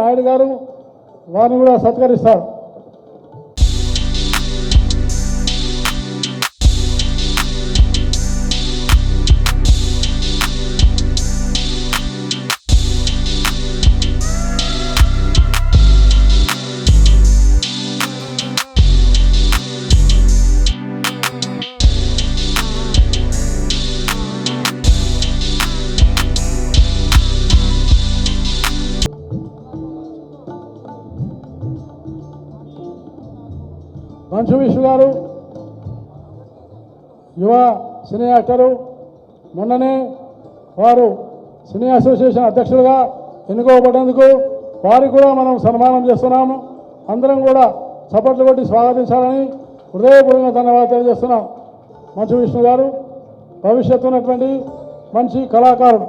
నాయుడు గారు వారిని కూడా సత్కరిస్తారు. మంచు విష్ణు గారు యువ సినీ యాక్టరు. మొన్ననే వారు సినీ అసోసియేషన్ అధ్యక్షులుగా ఎన్నుకోబడినందుకు వారికి కూడా మనం సన్మానం చేస్తున్నాము. అందరం కూడా చప్పట్లు కొట్టి స్వాగతించాలని హృదయపూర్వకంగా ధన్యవాదాలు తెలియజేస్తున్నాం. మంచు విష్ణు గారు భవిష్యత్తు ఉన్నటువంటి మంచి కళాకారుడు.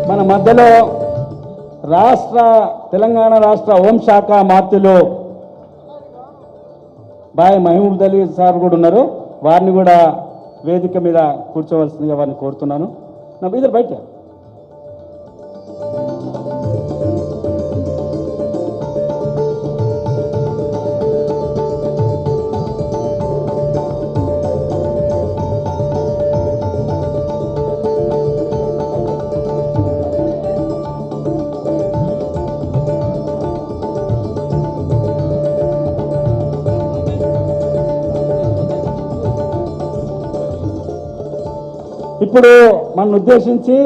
మన మధ్యలో తెలంగాణ రాష్ట్ర హోంశాఖ మంత్రులు బాయ్ మహమూద్ అలీ సార్ కూడా ఉన్నారు. వారిని కూడా వేదిక మీద కూర్చోవలసిందిగా వారిని కోరుతున్నాను. నా ఇద్దరు బయట ఇప్పుడు మన ఉద్దేశించి